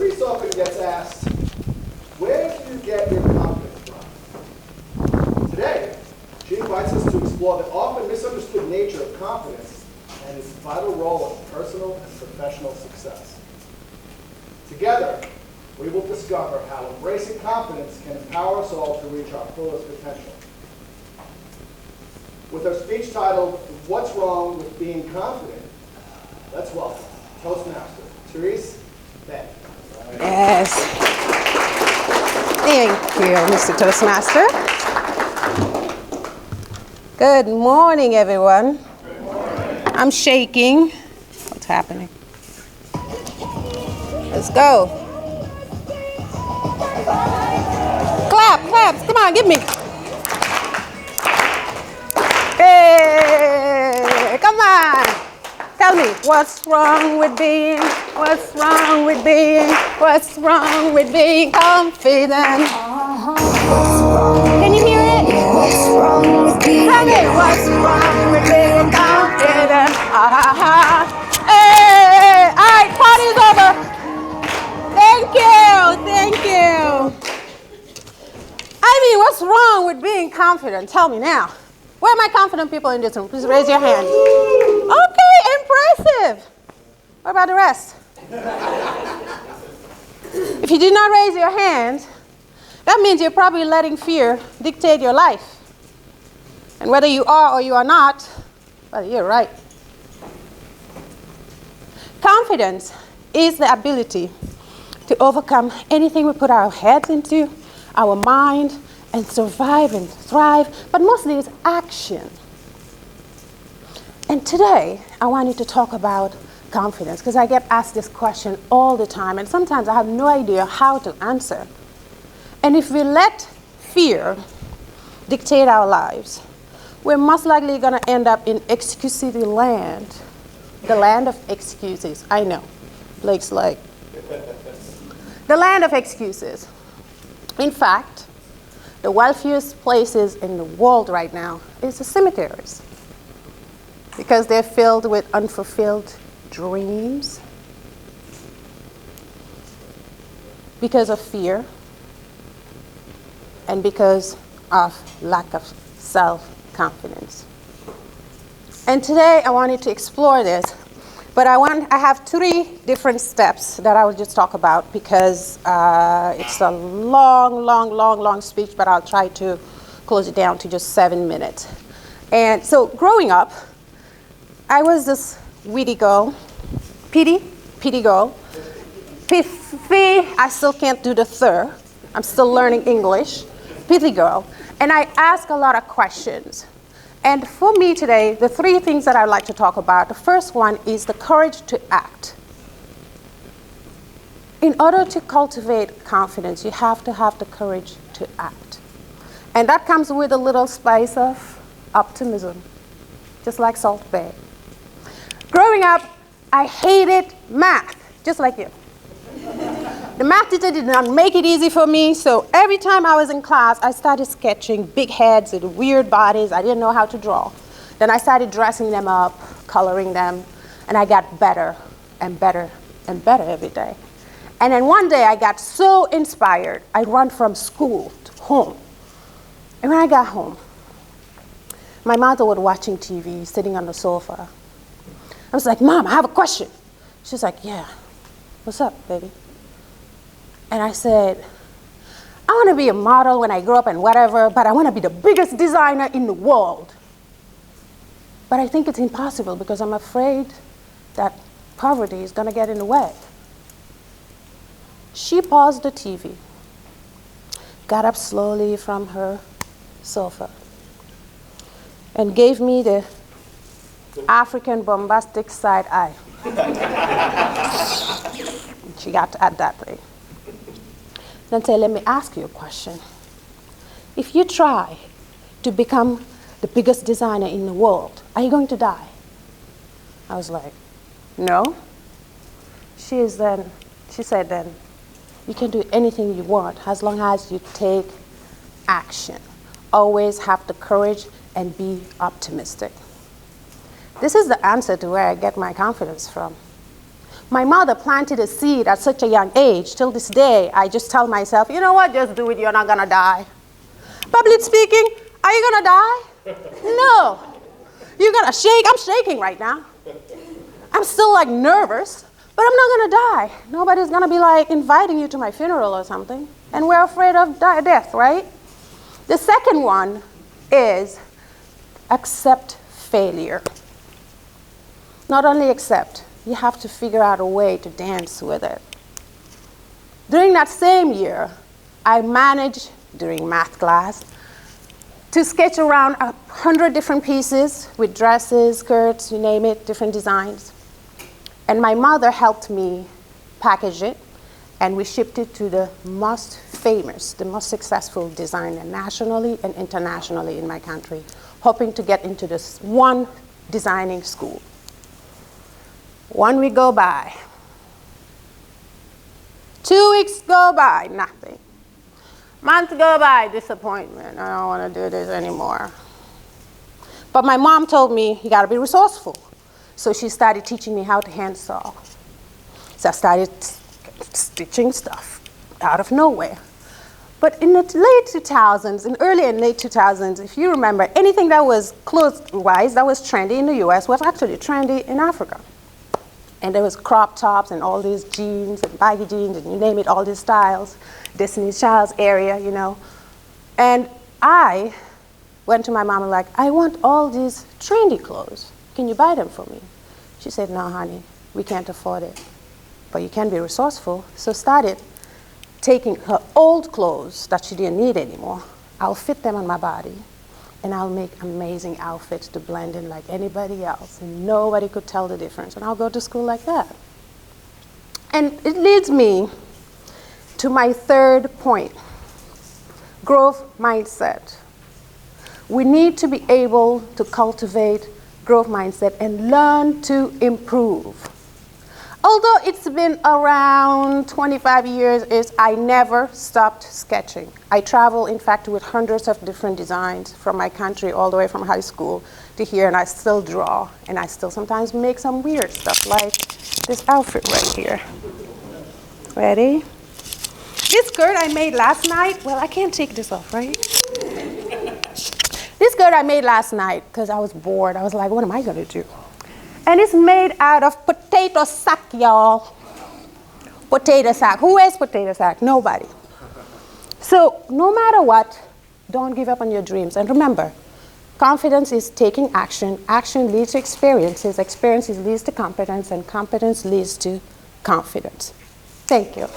Therese often gets asked, where do you get your confidence from? Today, she invites us to explore the often misunderstood nature of confidence and its vital role in personal and professional success. Together, we will discover how embracing confidence can empower us all to reach our fullest potential. With her speech titled, What's Wrong with Being Confident? Let's welcome Toastmaster Therese Mbaye. Yes. Thank you, Mr. Toastmaster. Good morning, everyone. Good morning. I'm shaking. What's happening? Let's go. Clap. Come on, give me. Hey, come on. Tell me, what's wrong with being confident? Can you hear it? Tell me, what's wrong with being confident? Hey, all right, party's over. Thank you. I mean, what's wrong with being confident? Tell me now. Where are my confident people in this room? Please raise your hand. Okay, impressive. What about the rest? If you did not raise your hand, that means you're probably letting fear dictate your life. And whether you are or you are not, well, you're right. Confidence is the ability to overcome anything we put our heads into, our mind, and survive and thrive, but mostly it's action. And today, I wanted to talk about confidence because I get asked this question all the time, and sometimes I have no idea how to answer. And if we let fear dictate our lives, we're most likely going to end up in excusity land, the land of excuses. I know, Blake's like, the land of excuses. In fact, the wealthiest places in the world right now is the cemeteries because they're filled with unfulfilled dreams because of fear and because of lack of self-confidence. And today I wanted to explore this, but I have 3 different steps that I will just talk about because it's a long speech, but I'll try to close it down to just 7 minutes. And so growing up, I was this witty girl, pitty girl. I still can't do the third. I'm still learning English. Pitty girl. And I ask a lot of questions. And for me today, the 3 things that I'd like to talk about, the first one is the courage to act. In order to cultivate confidence, you have to have the courage to act. And that comes with a little spice of optimism, just like Salt Bae. Growing up, I hated math, just like you. The math teacher did not make it easy for me, so every time I was in class, I started sketching big heads with weird bodies. I didn't know how to draw. Then I started dressing them up, coloring them, and I got better and better and better every day. And then one day I got so inspired, I ran from school to home. And when I got home, my mother was watching TV, sitting on the sofa. I was like, Mom, I have a question. She's like, yeah, what's up, baby? And I said, I want to be a model when I grow up and whatever, but I want to be the biggest designer in the world. But I think it's impossible because I'm afraid that poverty is going to get in the way. She paused the TV, got up slowly from her sofa, and gave me the African bombastic side eye. She got to add that thing. Then say, let me ask you a question. If you try to become the biggest designer in the world, are you going to die? I was like, no. She said then, you can do anything you want as long as you take action. Always have the courage and be optimistic. This is the answer to where I get my confidence from. My mother planted a seed at such a young age. Till this day, I just tell myself, you know what, just do it, you're not gonna die. Public speaking, are you gonna die? No. You're gonna shake, I'm shaking right now. I'm still like nervous, but I'm not gonna die. Nobody's gonna be like inviting you to my funeral or something. And we're afraid of death, right? The second one is accept failure. Not only accept, you have to figure out a way to dance with it. During that same year, I managed, during math class, to sketch around 100 different pieces with dresses, skirts, you name it, different designs. And my mother helped me package it, and we shipped it to the most famous, the most successful designer nationally and internationally in my country, hoping to get into this one designing school. 1 week go by. 2 weeks go by, nothing. Months go by, disappointment. I don't want to do this anymore. But my mom told me, you got to be resourceful. So she started teaching me how to hand sew. So I started stitching stuff out of nowhere. But in the late 2000s, and early and late 2000s, if you remember, anything that was clothes-wise that was trendy in the US was actually trendy in Africa. And there was crop tops and all these jeans and baggy jeans and you name it, all these styles, Destiny's Child's area, you know. And I went to my mom and like, I want all these trendy clothes. Can you buy them for me? She said, no, honey, we can't afford it. But you can be resourceful. So started taking her old clothes that she didn't need anymore. I'll fit them on my body. And I'll make amazing outfits to blend in like anybody else. And nobody could tell the difference. And I'll go to school like that. And it leads me to my third point, growth mindset. We need to be able to cultivate growth mindset and learn to improve. Although it's been around 25 years, I never stopped sketching. I travel, in fact, with hundreds of different designs from my country all the way from high school to here, and I still draw, and I still sometimes make some weird stuff, like this outfit right here. Ready? This skirt I made last night, well, I can't take this off, right? This skirt I made last night because I was bored. I was like, what am I going to do? And it's made out of potato sack, y'all. Potato sack. Who wears potato sack? Nobody. So no matter what, don't give up on your dreams. And remember, confidence is taking action. Action leads to experiences. Experiences leads to competence. And competence leads to confidence. Thank you.